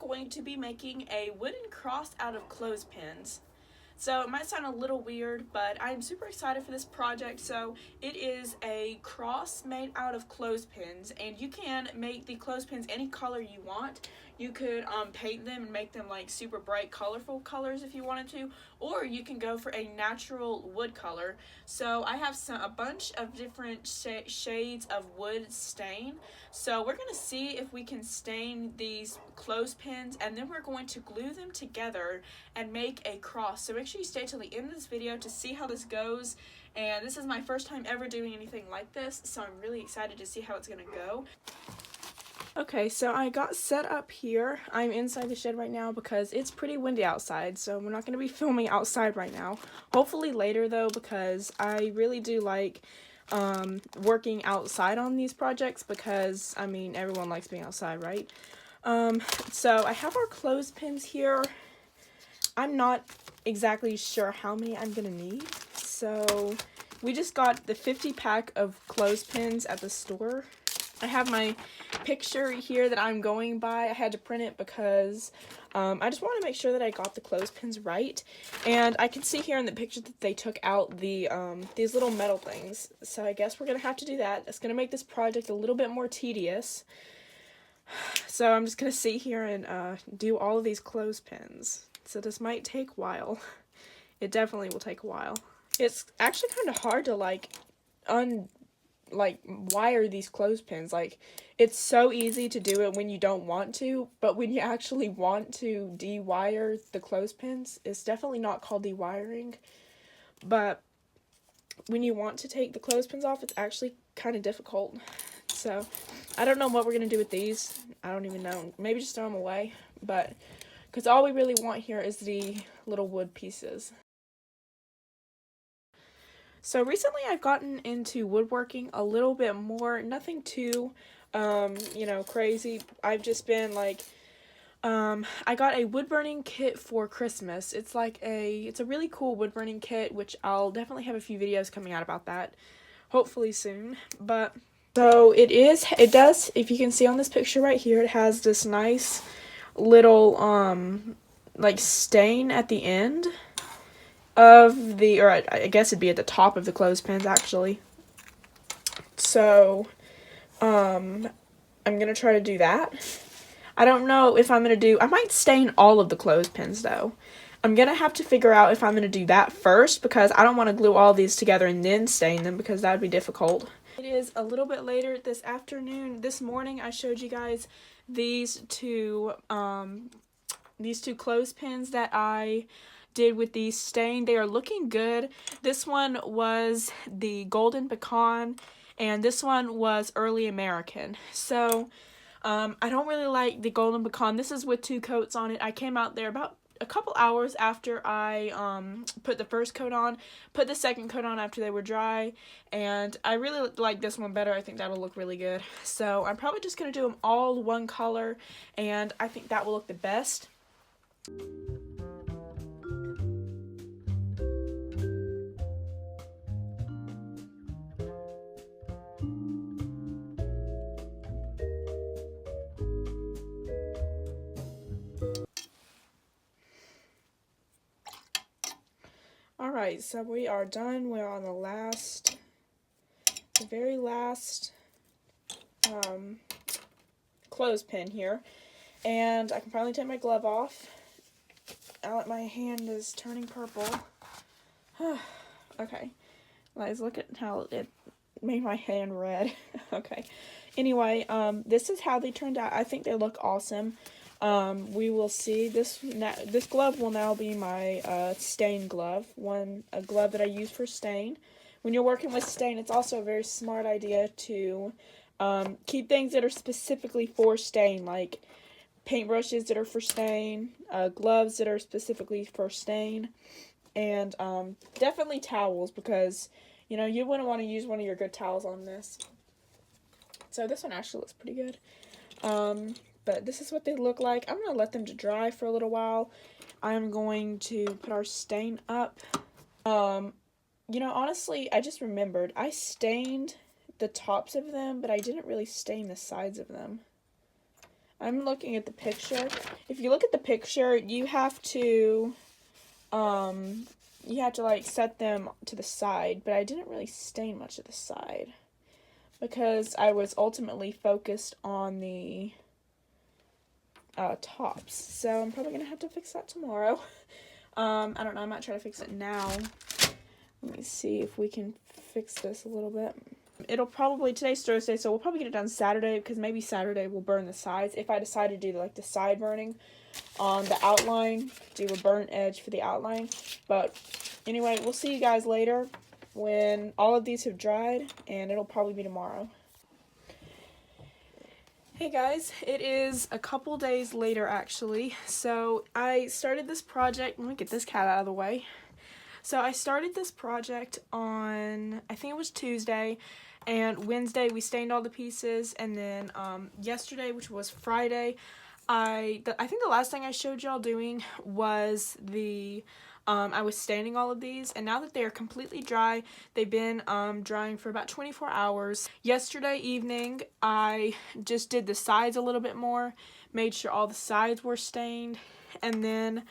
going to be making a wooden cross out of clothespins. So it might sound a little weird, but I'm super excited for this project. So it is a cross made out of clothespins, and you can make the clothespins any color you want. You could paint them and make them like super bright, colorful colors if you wanted to, or you can go for a natural wood color. So I have a bunch of different shades of wood stain. So we're going to see if we can stain these clothespins, and then we're going to glue them together and make a cross. So make sure you stay till the end of this video to see how this goes. And this is my first time ever doing anything like this, so I'm really excited to see how it's going to go. Okay, so I got set up here. I'm inside the shed right now because it's pretty windy outside, so we're not going to be filming outside right now. Hopefully later though, because I really do like working outside on these projects because, I mean, everyone likes being outside, right? So I have our clothespins here. I'm not exactly sure how many I'm going to need, so we just got the 50 pack of clothespins at the store. I have my picture here that I'm going by. I had to print it because I just want to make sure that I got the clothespins right. And I can see here in the picture that they took out the these little metal things. So I guess we're going to have to do that. It's going to make this project a little bit more tedious. So I'm just going to sit here and do all of these clothespins. So this might take a while. It definitely will take a while. It's actually kind of hard to wire these clothespins. Like, it's so easy to do it when you don't want to, but when you actually want to de-wire the clothespins, it's definitely not called de-wiring, but when you want to take the clothespins off, it's actually kind of difficult. So I don't know what we're gonna do with these. I don't even know. Maybe just throw them away, but because all we really want here is the little wood pieces. So recently I've gotten into woodworking a little bit more, nothing too, crazy. I've just been like, I got a wood burning kit for Christmas. It's a really cool wood burning kit, which I'll definitely have a few videos coming out about that, hopefully soon. But, so it does, if you can see on this picture right here, it has this nice little, stain at the end of the, or I guess it'd be at the top of the clothespins actually. So, I'm gonna try to do that. I don't know if I'm gonna I might stain all of the clothespins though. I'm gonna have to figure out if I'm gonna do that first because I don't want to glue all these together and then stain them because that would be difficult. It is a little bit later this afternoon. This morning I showed you guys these two clothespins that I did with these stain. They are looking good. This one was the Golden Pecan and this one was Early American. So I don't really like the Golden Pecan. This is with 2 coats on it. I came out there about a couple hours after I put the first coat on, put the second coat on after they were dry, and I really like this one better. I think that'll look really good. So I'm probably just going to do them all one color, and I think that will look the best. Alright, so we are done. We're on the very last clothespin here. And I can finally take my glove off. Now that my hand is turning purple. Okay. Guys, look at how it made my hand red. Okay. Anyway, this is how they turned out. I think they look awesome. We will see. This glove will now be my stain glove, a glove that I use for stain. When you're working with stain, it's also a very smart idea to keep things that are specifically for stain, like paintbrushes that are for stain, gloves that are specifically for stain, and definitely towels, because you wouldn't want to use one of your good towels on this. So this one actually looks pretty good. But this is what they look like. I'm going to let them to dry for a little while. I'm going to put our stain up. Honestly, I just remembered. I stained the tops of them, but I didn't really stain the sides of them. I'm looking at the picture. If you look at the picture, you have to like set them to the side, but I didn't really stain much of the side because I was ultimately focused on the tops. So I'm probably gonna have to fix that tomorrow. I don't know, I might try to fix it now. Let me see if we can fix this a little bit. Today's Thursday, so we'll probably get it done Saturday, because maybe Saturday we'll burn the sides. If I decide to do like the side burning on the outline, do a burnt edge for the outline. But anyway, we'll see you guys later when all of these have dried, and it'll probably be tomorrow. Hey guys, it is a couple days later actually. So I started this project. Let me get this cat out of the way. So I started this project on, I think it was Tuesday, and Wednesday we stained all the pieces, and then yesterday, which was Friday, I think the last thing I showed y'all doing was I was staining all of these, and now that they are completely dry, they've been drying for about 24 hours. Yesterday evening, I just did the sides a little bit more, made sure all the sides were stained, and then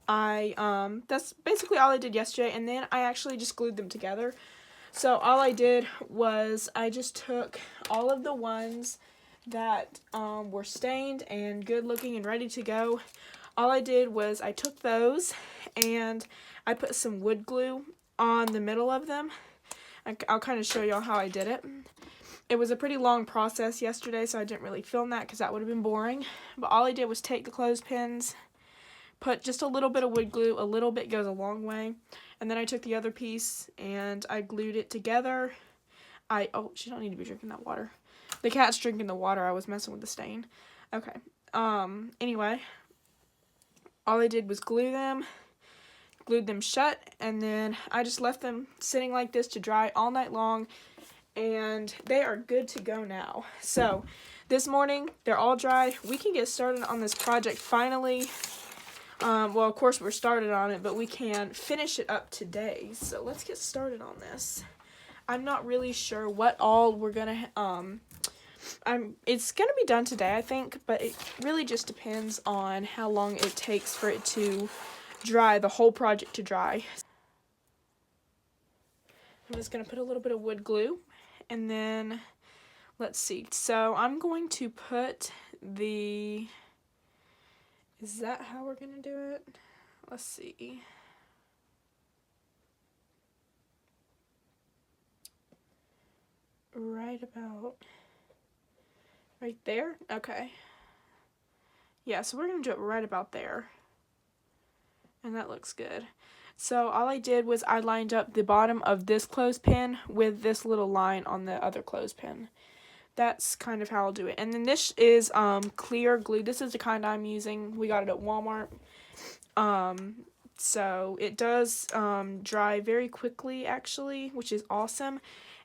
that's basically all I did yesterday, and then I actually just glued them together. So all I did was I just took all of the ones that were stained and good looking and ready to go. All I did was I took those and I put some wood glue on the middle of them. I'll kind of show y'all how I did it. It was a pretty long process yesterday, so I didn't really film that because that would have been boring. But all I did was take the clothespins, put just a little bit of wood glue, a little bit goes a long way, and then I took the other piece and I glued it together. Oh, she don't need to be drinking that water. The cat's drinking the water. I was messing with the stain. Okay. Anyway, all I did was glued them shut, and then I just left them sitting like this to dry all night long, and they are good to go now. So this morning, they're all dry. We can get started on this project finally. Well, of course, we're started on it, but we can finish it up today. So let's get started on this. I'm not really sure what all we're gonna, it's gonna be done today, I think, but it really just depends on how long it takes for it to dry, the whole project to dry. I'm just gonna put a little bit of wood glue, and then, let's see. So I'm going to put is that how we're gonna do it? Let's see. Right about right there? Okay. Yeah, so we're gonna do it right about there. And that looks good. So all I did was I lined up the bottom of this clothespin with this little line on the other clothespin. That's kind of how I'll do it. And then this is clear glue. This is the kind I'm using. We got it at Walmart. So it does dry very quickly, actually, which is awesome.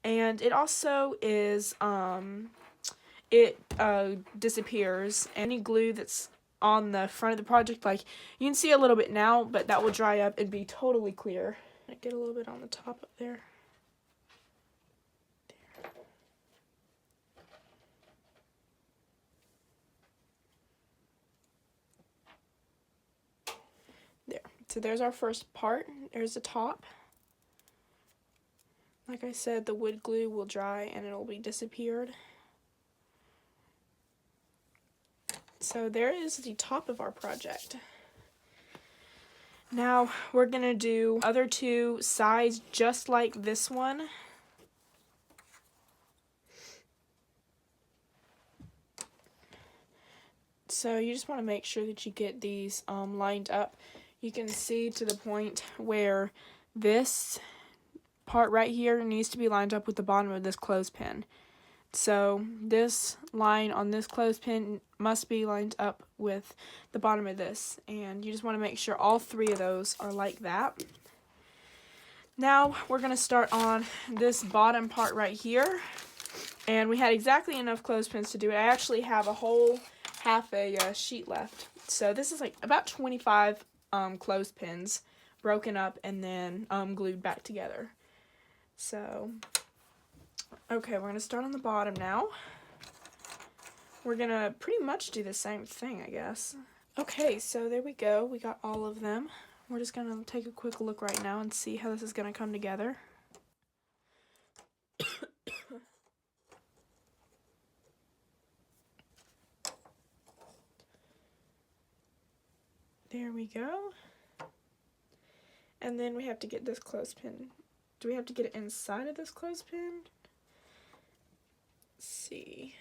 And it also is, it disappears. Any glue that's on the front of the project, like, you can see a little bit now, but that will dry up and be totally clear. I get a little bit on the top up there. There. So there's our first part. There's the top. Like I said, the wood glue will dry and it'll be disappeared. So there is the top of our project. Now we're gonna do other two sides just like this one. So you just want to make sure that you get these lined up. You can see to the point where this part right here needs to be lined up with the bottom of this clothespin. So this line on this clothespin must be lined up with the bottom of this, and you just want to make sure all three of those are like that. Now we're going to start on this bottom part right here, and we had exactly enough clothespins to do it. I actually have a whole half a sheet left, so this is like about 25 clothespins broken up and then glued back together. So okay, we're going to start on the bottom now. we're gonna pretty much do the same thing, I guess. Okay, so there we go. We got all of them. We're just gonna take a quick look right now and see how this is gonna come together. There we go. And then we have to get this clothespin. Do we have to get it inside of this clothespin? Let's see.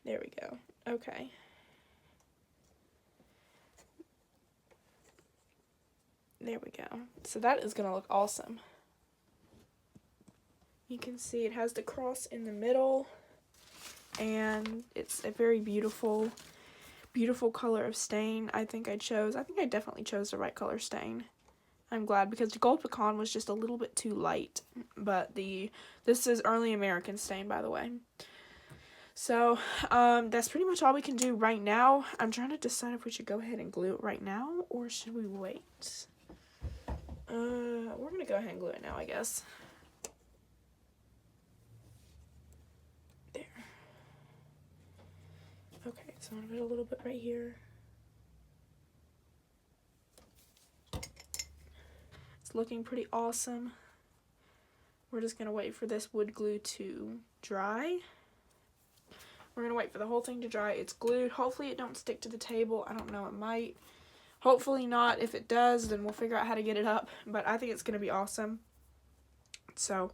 There we go. Okay. There we go. So that is going to look awesome. You can see it has the cross in the middle, and it's a very beautiful color of stain. I think I definitely chose the right color stain. I'm glad, because the gold pecan was just a little bit too light, but this is early American stain, by the way. So that's pretty much all we can do right now. I'm trying to decide if we should go ahead and glue it right now, or should we wait? We're gonna go ahead and glue it now, I guess. There. Okay, so I'm gonna put a little bit right here. It's looking pretty awesome. We're just gonna wait for this wood glue to dry. We're gonna wait for the whole thing to dry. It's glued. Hopefully it don't stick to the table. I don't know, it might. Hopefully not. If it does, then we'll figure out how to get it up. But I think it's gonna be awesome. So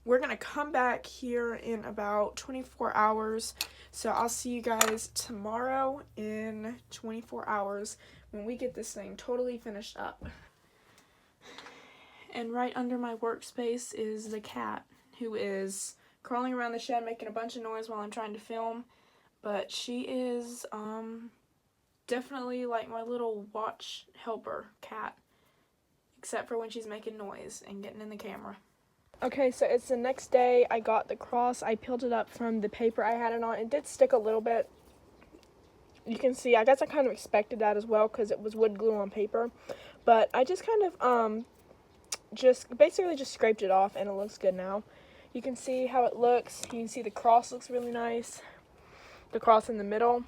we're gonna come back here in about 24 hours. So I'll see you guys tomorrow in 24 hours when we get this thing totally finished up. And right under my workspace is the cat, who is crawling around the shed making a bunch of noise while I'm trying to film. But she is definitely like my little watch helper cat, except for when she's making noise and getting in the camera. Okay, so it's the next day. I got the cross. I peeled it up from the paper I had it on. It did stick a little bit. You can see, I guess I kind of expected that as well, because it was wood glue on paper. But I just kind of basically just scraped it off, and it looks good now. You can see how it looks. You can see the cross looks really nice. The cross in the middle.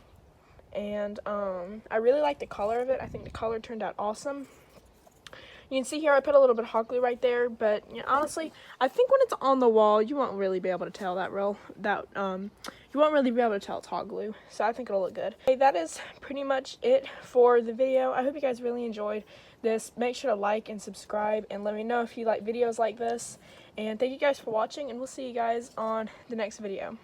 And I really like the color of it. I think the color turned out awesome. You can see here I put a little bit of hot glue right there, but you know, honestly, I think when it's on the wall, you won't really be able to tell you won't really be able to tell it's hot glue. So I think it'll look good. Okay, that is pretty much it for the video. I hope you guys really enjoyed this. Make sure to like and subscribe, and let me know if you like videos like this. And thank you guys for watching, and we'll see you guys on the next video.